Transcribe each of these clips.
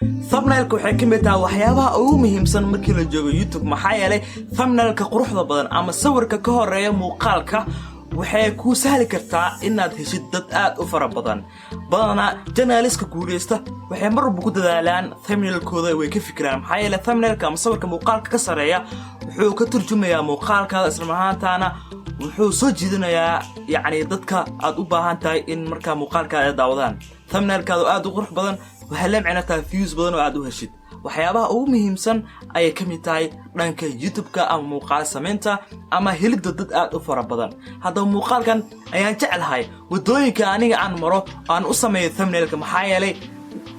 thumbnailku waxay ka mid tahay waxyaabaha ugu muhiimsan markii la joogo YouTube maxaa yeelay thumbnailka quruxda badan ama sawirka ka horeeya muuqaalka waxay ku sahli kartaa inaad heshid dad aad u fara badan journalistka guuleysta waxay mar walba ku dadaalaan thumbnailkooda way ka fikiraan maxaa yeelay thumbnailka ama sawirka muuqaalka ka sareeya wuxuu ka turjumayaa muuqaalkaada isla marhaantaana wuxuu soo jiidanayaa yacni dadka aad u baahan tahay in markaa muuqaalkaada ay daawadaan thumbnailkaadu aad u qurux badan waxay la macno tahay views badan oo aad u heshid waxyaabaha ugu muhiimsan ayay ka mid tahay dhanka YouTube-ka ama muuqaal samaynta ama helidda dad aad u fara badan haddaba muuqaalkan ayaan jecelahay wadooyinka aniga aan maro aan u sameeyo thumbnailka maxaa yeelay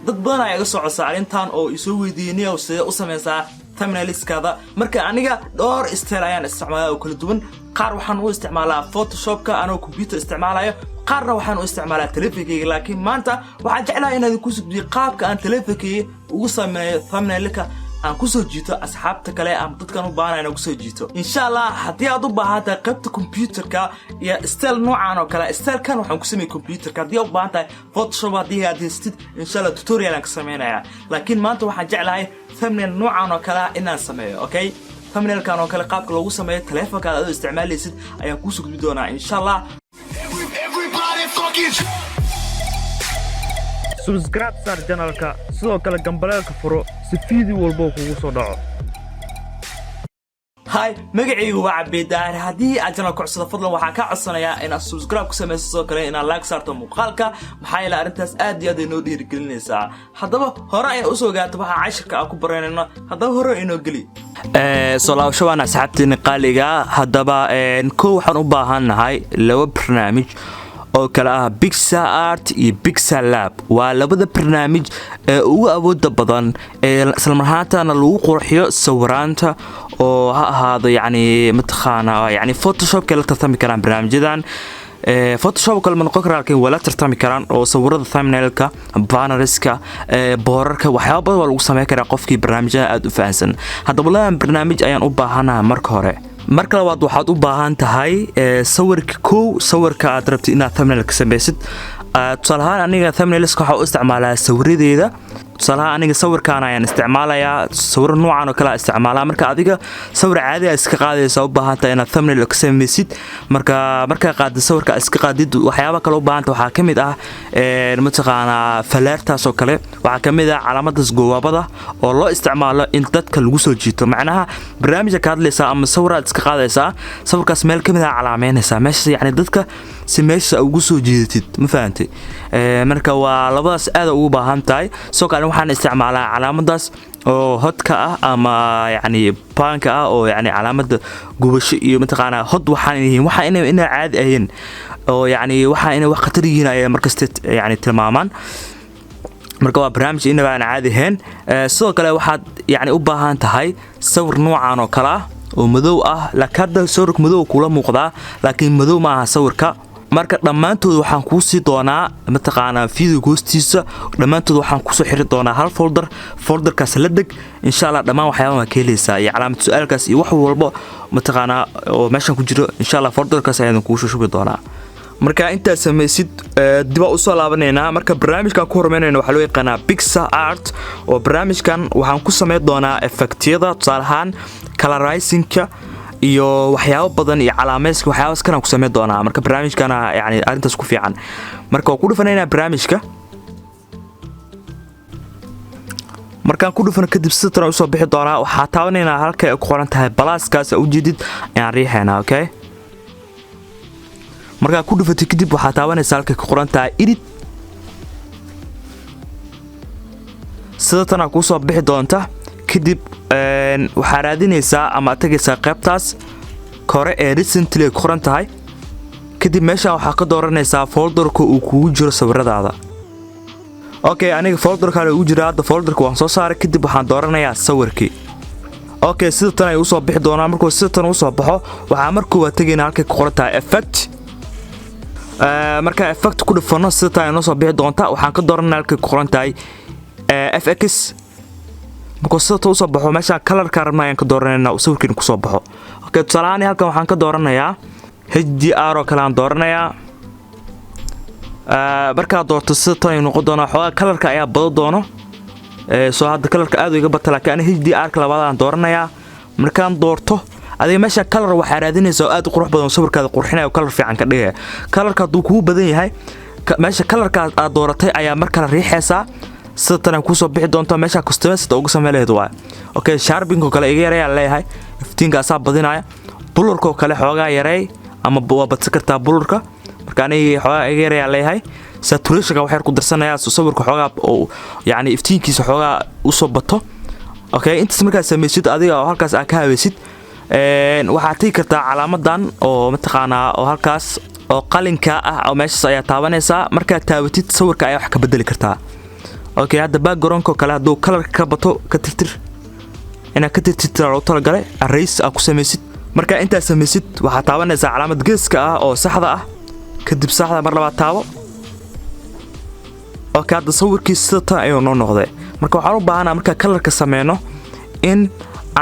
dad badan ayaa iga soo codsa arrintan oo isoo weydiinaya sidee u samaysaa thumbnailiskada marka aniga dhowr style ayaan isticmaalaa oo kala duwan qaar waxaan u isticmaalaa Photoshop-ka anoo computer isticmaalayo qaarna waxaan u isticmaalaa telefonkeyga laakiin maanta waxaan jeclahay inaad ku sugdiyo qaabka aan telefonkeyga ugu sameeyo thumbnailka aan ku soo jiito asxaabta kale ama dadkan u baahan inaan ku soo jiito insha Allah haddii aad u baahan tahay qaybta computerka iyo style noocan oo kale stylekan waxaan ku sameeyay computerka haddii aad u baahan tahay Photoshop haddii aad haystid insha Allah tutorial aan ka sameynaya laakiin maanta waxaan jeclahay thumbnail noocan oo kale inaan sameeyo okay thumbnailkan oo kale qaabka loogu sameeyo telefonkaada aad isticmaalaysid ayaan ku soo gudbi doonaa insha Allah subscribe sar channelka sidoo kale gambaleelka furo si video walba kugu soo dhaco هاي magacaygu waa Cabdidaar hadii aad channel ku cusub fadlan waxaan ka codsanayaa inaad subscribe ku sameyso sidoo kale inaad like saarto muuqaalka maxaa yeelay arintaas aad iyo aad inoo dhiirigelinaysaa hadaba hore ay u soo gaarto waxa cashirka aan ku baranayno hadaba hore inoo gali soo laabasho waan asxaabteena qaaliga hadaba koo waxaan u baahanahay laba barnaamij oo kala ah PixArt iyo Pixlab waa labada barnaamij ee ugu awoodda badan ee isla marhaantana lagu qurxiyo sawiraanta oo ha ahaado yacni mataqaana yacni Photoshop kala tartami karaan barnaamijyadan Photoshop kala ma noqon karaan wala tartami karaan oo sawirada thumbnailka bannerska boorarka waxyaabo badan lagu sameyn karaa qofkii barnaamijyada aad u fahansan haddaba labadan barnaamij ayaan u baahanahay marka hore marka labaad waxaad u baahan tahay sawirka aad rabtid inaad thumbnail ka samaysid tusaale ahaan aniga thumbnailiska waxaan u isticmaalaa sawiradeeda tusaale ahaan aniga sawirkaan ayaan isticmaalayaa sawir noocan oo kale isticmaalaa marka adiga sawir caadi ah iska qaadaysa u baahan tahay inaad thumbnail ka samaysid marka qaad sawirka iska qaadid waxyaabo kale u baahan tahay waxaa kamid ah mataqaana falaartaas oo kale waxaa kamid ah calaamadaas goobada oo loo isticmaalo in dadka lagu soo jiito macnaha barnaamijka ka hadlaysa ama sawiraad iska qaadaysa sawirkaas meel kamid ah calaameynaysa meesha yacni dadka si meesha ugu soo jiidatid ma fahantay marka waa labadaas aad ugu baahan tahay soo kale waxaan isticmaalaa calaamadaas oo hot-ka ah ama yacni banka ah oo yacni calaamada gubasho iyo mataqaana hot waxaan yihiin waxa inay caadi ahayn oo yacni waxa inay wax khatar yihiin ay markasta yacni tilmaamaan marka waa barnaamij inaba aan caadi ahayn sidoo kale waxaad yacni u baahan tahay sawir noocan oo kale ah oo madow ah laakiin sawirka madow kula muuqdaa laakiin madow ma aha sawirka marka dhamaantood waxaan ku sii doonaa mataqaana video hoostiisa dhamaantood waxaan ku soo xiri doonaa hal folderkaas la deg insha Allah dhamaan waxyaabaha ka helaysaa iyo calaamad su'aalkaas iyo wax walba mataqaana oo meeshan ku jiro insha Allah folderkaas ayaan ku soo shubi doonaa marka inta samaysid dib u soo laabanayna marka barnaamijkan ku hormaynayna waxa loo yaqaanaa PixArt oo barnaamijkan waxaan ku sameyn doonaa effectyada tusaale ahaan colorizingka iyo waxyaabo badan iyo calaameedka waxyaabaas kana ku sameyn doonaa marka barnaamijkana yaani arintaas ku fiican marka ku dhufanayna barnaamijka markaan ku dhufan kadib sidoo u soo bixi doonaa waxa taabanayna halka ay ku qoran tahay balaaskaas u jeedid ayaan riixayna okay markaan ku dhufatay kadib waxa taabanaysa halka ku qoran tahay edit sidoo tan ku soo bixi doonta kadib waxaa raadinaysaa ama tagaysaa qaybtaas kore ee recently qoran tahay kadib meesha waxaa ka dooranaysaa folderka uu kugu jiro sawiradaada okay aniga folderka uu jiro hadda folderka waan soo saaray kadib waxaan dooranayaa sawirkii okay sidoo tan ay u soo bixi doonaa markuu sidoo tan u soo baxo waxaa markuu tagaynaa halka ku qoran tahay effect marka effect ku dhufano sidoo tan ay noo soo bixi doonta waxaan ka dooranaa halka ku qoran tahay FX markuu sidoo u soo baxo meesha colorka rabnaa ayaan ka dooranayna sawirkiina ku soo baxo okay tusaalahaan halkan waxaan ka dooranayaa HDR oo kale aan dooranayaa marka doorto sidoo tan ay noqon doona xogaa colorka ayaa bado doono soo hadda kalarka aad iga batay laakiin HDR ka labaadaan dooranayaa markaan doorto adiga meesha color waxa raadinaysaa aad u qurux badan sawirkaada qurxinayo color fiican ka dhigay colorka haduu kugu badan yahay meesha colorka aad dooratay ayaa markaa riixaysaa sida tan ku soo bixi doonto meesha customize ugu sameeyay waa okay sharping kale iga yareeyaa leeyahay iftiinka asaa badinaya blurka kale xoogaa yareey ama waa badsan kartaa blurka marka aniga xoogaa iga yareeyaa leeyahay saturation waxa ku darsanaya sawirka xoogaa oo yaani iftiinkiisa xoogaa u soo bato okay inta markaa sameeysid adiga oo halkaas aad ka haweysid waxaad tagi kartaa calaamadan oo mataqaanaa oo halkaas oo qalinka ah oo meeshaas ayaa taabanaysaa markaad taabatid sawirka ayaa wax ka bedeli kartaa okay hadda background kale haduu color ka bato ka tirtir ina ka tirtir loo talagalay erase aad ku sameeysid marka inta sameeysid waxa taabanaysaa calaamad geeska ah oo saxda ah kadib saxda mar labaad taabo okay hadda sawirkiisa tan ayuu noo noqday marka waxaan u baahanahay marka colorka sameeyno in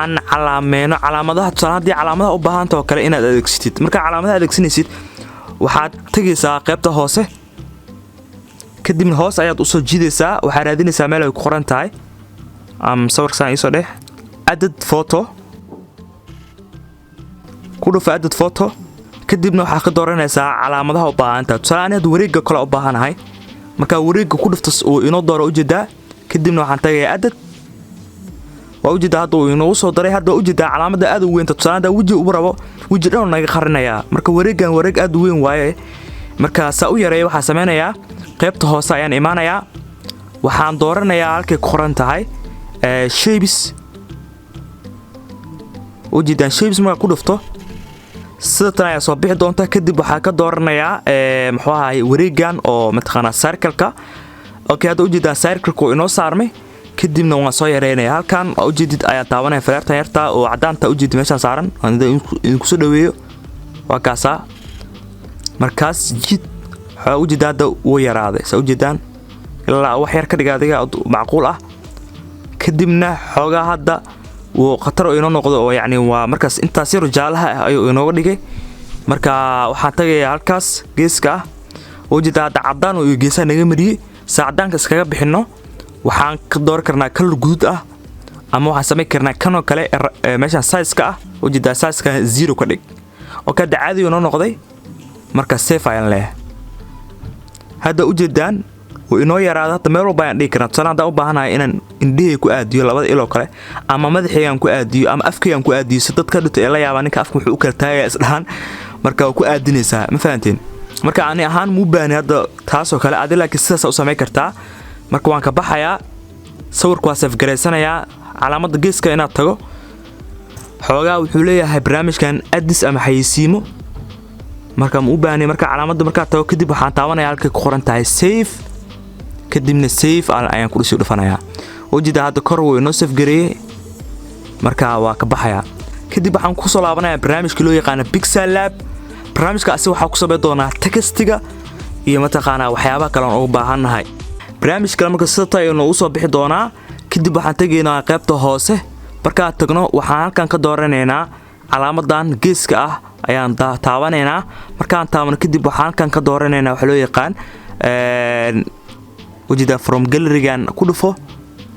aan calaameeno calaamadaha tusaale calaamadaha u baahan tahay kale inaad adeegsatid marka calaamadaha adeegsanaysid waxaad tagaysaa qaybta hoose kadibna hoos ayaad u soo jiidaysaa waxa raadinaysaa meel ay ku qoran tahay sawirkan isoo dhex added photo ku dhufo added photo kadibna waxa ka dooranaysaa calaamadaha u baahan tahay tusaale aniga wareegga kale u baahanahay marka wareegga ku dhufto oo inoo dooro u jeedaa kadibna waxaan tagayaa added waa ujeedaa hadda uu inoo soo daray hadda ujeedaa calaamada aad u weyn tusaale waji u rabo waji dhan naga qarinaya marka wareegan wareeg aad u weyn waaye marka saa u yareeyo waxa sameeynaya qaybta hoose ayaan imaanaya waxaan dooranayaa halkay ku qoran tahay shapes ujeedaa shapes ma ku dhufto sida tan ayaa soo bixi doonta kadib waxa ka dooranayaa muxuu ahaay wareegan oo mataqaana circle-ka okay hadda ujeedaa circle-ku inoo saarmay kadibna waan soo yareynaya halkan oo ujeedid ayaa taabanaya faleertan yarta oo cadaanta ujeedid meesha saaran aan idinku soo dhaweeyo waa kaasa markaas jid waxa ujeedaa hadda uu yaraaday soo ujeedaan ilaa wax yar ka dhigaadiga macquul ah kadibna xoogaa hadda uu khatar inoo noqdo oo yaani waa markaas intaas yar jaalaha ayuu inoo dhigay marka waxaan tagayaa halkaas geeska ah ujeedaa hadda cadaan oo geesaha naga mariyay saacadaanka iskaga bixino waxaan ka door karnaa color guud ah ama waxaan sameyn karnaa kanoo kale meesha size-ka ah ujeedaa size-ka 0 ka dhig oo ka caadi inoo noqday marka save ayaan leeyahay hadda ujeedaan oo inoo yaraado hadda meel walba ayaan dhigi karnaa tusaale hadda u baahanahay inaan indhihii ku aadiyo labada ilo kale ama madaxaygaan ku aadiyo ama afkaygaan ku aadiyo si dadka dhigto ee la yaabaa ninka afka wuxuu u kala taagaya isdhahan marka ku aadinaysaa ma fahanteen marka ani ahaan muu baani hadda taasoo kale aad laakiin sidaas u sameyn kartaa marka waan ka baxayaa sawirku waa save gareysanayaa calaamada geeska inaad tago xoogaa wuxuu leeyahay barnaamijkan addis ama xayisiimo marka ma u baahnay marka calaamada marka tago kadib waxaan taabanayaa halkay ku qoran tahay save kadibna save ayaan ku soo dhufanayaa wajida hadda kor way noo save gareeyay marka waa ka baxayaa kadib waxaan ku soo laabanayaa barnaamijka loo yaqaan Pixel Lab barnaamijkaasi waxa ku sameey doonaa textiga iyo mataqaana waxyaabaha kale oo u baahanahay barnaamijka marka sida tayo noo soo bixi doonaa kadib waxaan tageynaa qaybta hoose marka tagno waxaan halkan ka dooranaynaa calaamadan geeska ah ayaan taabanaynaa markaan taabano kadib waxaan halkan ka dooranaynaa waxa loo yaqaan wajida from gallery-gan ku dhufo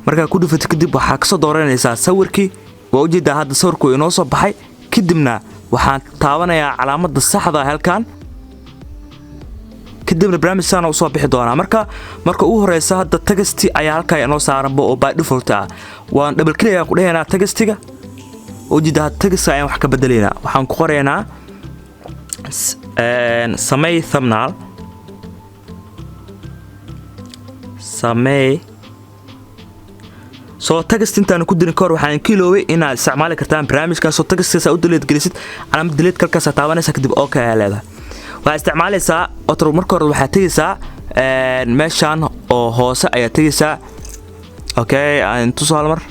marka ku dhufato kadib waxa ka soo dooranaysaa sawirkii waa wajida hadda sawirku inoo soo baxay kadibna waxaan taabanayaa calaamada saxda halkan kadibna barnaamijkan uu soo bixi doonaa marka ugu horeysa hadda tagasti ayaa halka inoo saaran oo by default ah waan double click ku dhaheynaa tagastiga wajida tagasta ayaan wax ka bedeleynaa waxaan ku qoreynaa samee thumbnail samee soo tagast intaan ku dirin kor waxaan kiiloway inaad isticmaali kartaan barnaamijkan soo tagastiisa u delete gelisid calaamad delete kalkaas taabanaysa kadib okay ayaa leedahay waa isticmaalaysaa otro marka hore waxaad tagaysaa meeshan oo hoose ayaa tagaysaa okay aan tuso hal mar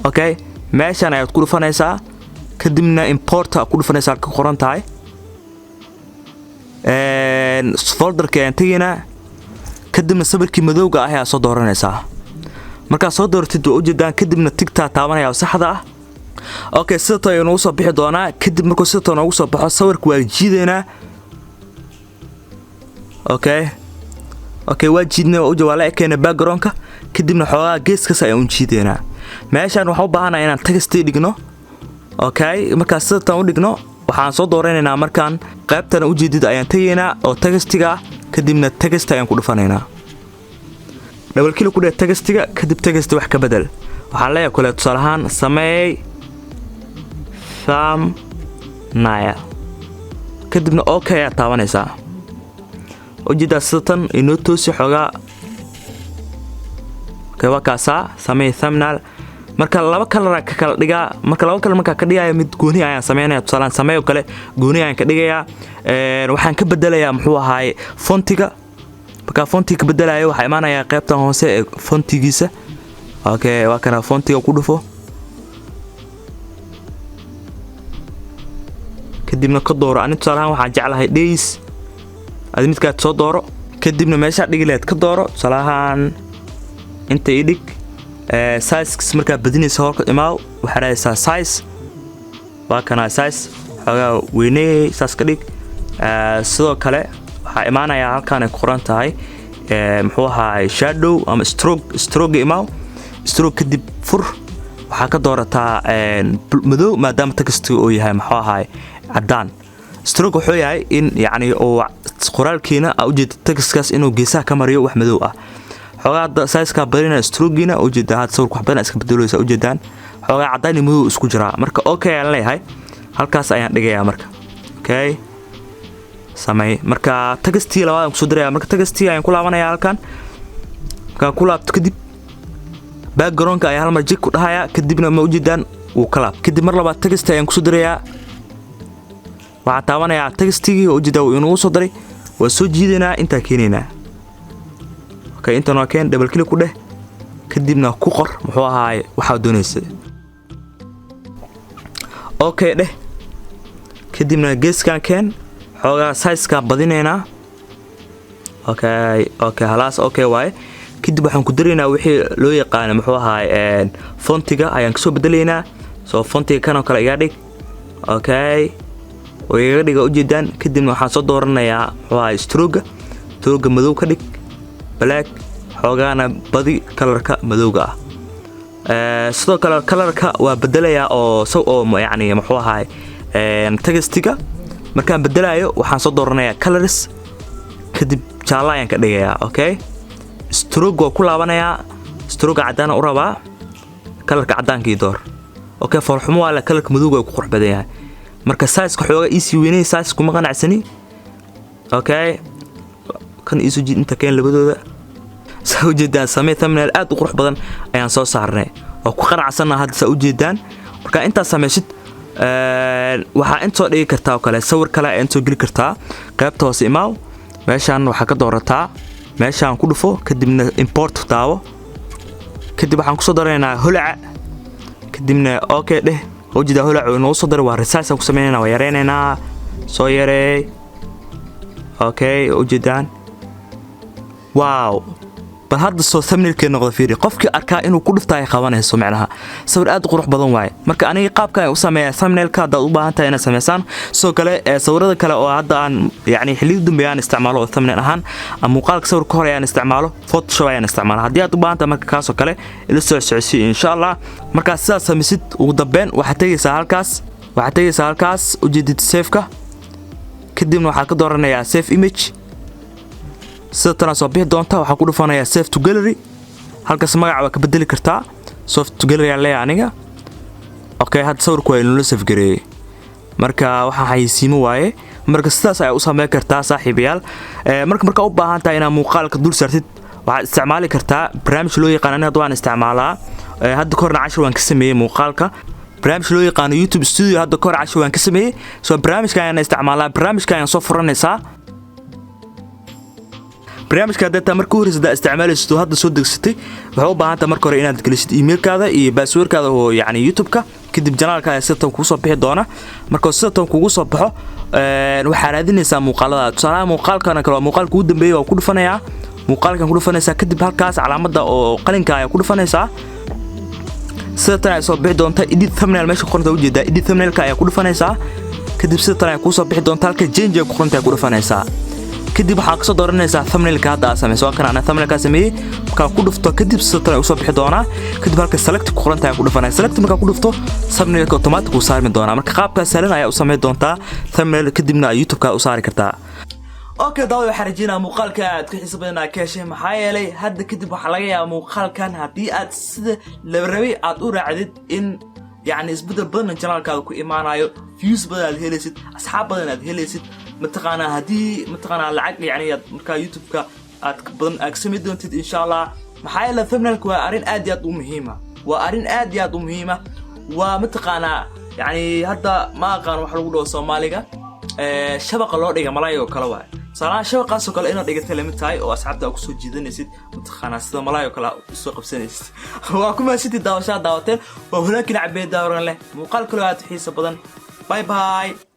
okay meeshan ayaad ku dhufanaysaa kadibna import ku dhufanaysaa ka qoran tahay folderka aan tagaynaa kadibna sawirkii madowga ah ayaa soo dooranaysaa marka soo doortid waa u jeedaan kadibna tigta taabanaya saxda ah okay sida tayo noo soo bixi doonaa kadib markuu sida tayo noogu soo baxo sawirku waa jiideena okay okay waa jiidnay oo jawaala ekeena background-ka kadibna xoogaa geeskaas ayaan u jiideynaa meeshaan waxaan u baahanahay inaan text dhigno okay marka sidaan u dhigno waxaan soo dooraneynaa markaan qaybtan u jeedid ayaan tageynaa oo textiga kadibna text ayaan ku dhufanaynaa double click ku dheh textiga kadib text wax ka bedel waxaan leeyahay kale tusaale ahaan sameey thumbnail kadibna okay ayaa taabanaysaa ujeedaa sidatan inoo toosi xoogaa okay waa kaasaa sameey thumbnail marka laba color ka kala dhigaa marka laba color marka ka dhigayo mid gooni ayaan sameeynaa tusaale sameeyo kale gooni ayaan ka dhigayaa waxaan ka bedelayaa muxuu ahaay fontiga marka fontiga ka bedelayo waxa imaanaya qaybtan hoose ee fontigiisa okay waa kana fontiga ku dhufo kadibna ka dooro ani tusaale ahaan waxaan jeclahay days aad midka soo dooro kadibna meesha dhigileed ka dooro tusaale ahaan inta ii dhig size marka badinaysa horka imaaw waxa raaysaa size waa kana size xogaa weynee saas ka dhig sidoo kale waxa imaanaya halkaan ay ku qoran tahay muxuu ahaay shadow ama stroke imaaw stroke kadib fur waxa ka doorataa madow maadaama text uu yahay muxuu ahaay cadaan stroke wuxuu yahay in yani oo qoraalkiina u jeedo textkaas inuu geesaha ka mariyo wax madow ah xogaa size-ka badina stroke-giina u jeedaa had sawir wax badan iska bedelaysa u jeedaan xogaa cadaan iyo madow isku jira marka okay aan leeyahay halkaas ayaan dhigayaa marka okay sameey marka textii labaad aan ku soo diraya marka textii ayaan ku laabanayaa halkan marka ku laabto kadib background-ka ayaa hal mar jig ku dhahaya kadibna ma u jeedaan uu kala kadib mar labaad textii ayaan ku soo dirayaa waxaan taabanayaa textigii oo u jeedaa uu inuu soo diray waa soo jiidanaa inta keenayna okay inta noo keen double click ku dheh kadibna ku qor muxuu ahaay waxa doonaysa okay dheh kadibna geeskan keen xoogaa size-ka badinayna okay halaas okay waaye kadib waxaan ku daraynaa wixii loo yaqaan muxuu ahaay fontiga ayaan ka soo bedelaynaa soo fontiga kan kale iga dhig okay oo iga dhiga u jeedaan kadibna waxaan soo dooranayaa muxuu ahaay stroke madow ka dhig black xoogaana badi colorka madowga sidoo kale colorka waa bedelayaa oo yani muxuu ahaay textiga markaan bedelayo waxaan soo dooranayaa colors kadib jaalla ayaan ka dhigayaa okay stroke waa ku laabanayaa stroke cadaan u rabaa colorka cadaankii door okay farxumo waa la colorka madowga ku qurux badan yahay marka size-ka xoogaa isi weynay size kuma qanacsani okay kan isu jid inta keen labadooda soo jeedaan samee thumbnail aad u qurux badan ayaan soo saarnay oo ku qanacsanaa hadda soo jeedaan marka inta sameeysid waxa inta dhigi kartaa oo kale sawir kale ay inta geli kartaa qaybta hoose imaaw meeshaan waxa ka doorataa meeshaan ku dhufo kadibna import daawo kadib waxaan ku soo daraynaa holaca kadibna okay dheh oo jeedaa holaca inoo soo daray waa resize ku sameeynaa waa yareynaa soo yareey okay oo jeedaan wow bal hadda soo thumbnail-ka noqdo fiiri qofkii arkaa inuu ku dhuftaay qabanayso macnaha sawir aad u qurux badan waay marka aniga qaabka ay u sameeyaa thumbnail-ka hadaad u baahan tahay inaad sameysaan sidoo kale sawirada kale oo hadda aan yani xilliyada dambe aan isticmaalo thumbnail ahaan ama muuqaalka sawir ka hor ayaan isticmaalo photoshop ayaan isticmaala haddii aad u baahan tahay marka kaasoo kale ila soo socodsiiyo insha allah markaa sidaas sameysid ugu dambeyn waxaad tegaysaa halkaas ujeedid save-ka kadibna waxaad ka dooranayaa save image sida tan soo bixi doonta waxa ku dhufanayaa save to gallery halkaas magaca waa ka bedeli kartaa save to gallery aan leeyahay aniga okay hadda sawirku waa inuu save gareeyay marka waxa xayisiimo waaye marka sidaas ay u sameey kartaa saaxiibayaal marka u baahan tahay inaad muuqaalka dul saartid waxaad isticmaali kartaa barnaamij loo yaqaan aniga waan isticmaalaa hadda korna 10 waan ka sameeyay muuqaalka barnaamij loo yaqaan YouTube Studio hadda kor 10 waan ka sameeyay soo barnaamijka ayaan isticmaalaa barnaamijka ayaan soo furanaysaa barnaamijka data markuu horeysada isticmaalaysto hadda soo degsatay waxa u baahan tahay marka hore inaad gelisid emailkaada iyo passwordkaada oo yani YouTube-ka kadib janaalka sidoo ku soo bixi doona marka sidoo kugu soo baxo waxa raadinaysaa muuqaalada tusaalaha muuqaalkan kale waa muuqaalka ugu dambeeyay oo ku dhufanayaa muuqaalkan ku dhufanaysaa kadib halkaas calaamada oo qalinka ay ku dhufanaysaa sida tan ay soo bixi doonta edit thumbnail meesha qoranta u jeedaa edit thumbnailka ay ku dhufanaysaa kadib sida tan ay ku soo bixi doonta halka change ay ku qoranta ku dhufanaysaa kadib waxaa kasoo dooranaysaa thumbnailka hadda aad samayso waa kan ana thumbnailka sameeyay marka ku dhufto kadib sidoo u soo bixi doona kadib halka select ku qoran tahay ku dhufanay select marka ku dhufto thumbnailka automatic uu saarmi doona marka qaabka sahlan ayaa u sameey doontaa thumbnail kadibna YouTube-ka u saari kartaa okay daawada waxaan rajaynayaa muuqaalka aad ku xiiso badan ka heshay maxaa yeelay hadda kadib waxa laga yaabaa muuqaalkan haddii aad sida la rabay aad u raacdid in يعني isbedel badan channelkaaga ku imaanayo views badan aad helaysid asxaab badan aad helaysid mataqaana hadii mataqaana lacag yani marka YouTube-ka aad badan aad sameey doontid insha Allah maxaa yeelay thumbnailku waa arin aad iyo aad u muhiim ah waa arin aad iyo aad u muhiim ah waa mataqaana yani hadda ma aqaan wax lagu dhaho Soomaaliga shabaqa loo dhiga malayo kala waa salaam shaqaas oo kale inaad dhigata lamid tahay oo asxaabta ku soo jiidanaysid mataqaana sida malayo kala soo qabsanaysid waa kuma sidii daawasha daawateen waa hulaakin cabeed daawaran leh muuqaal kale aad xiiso badan bye bye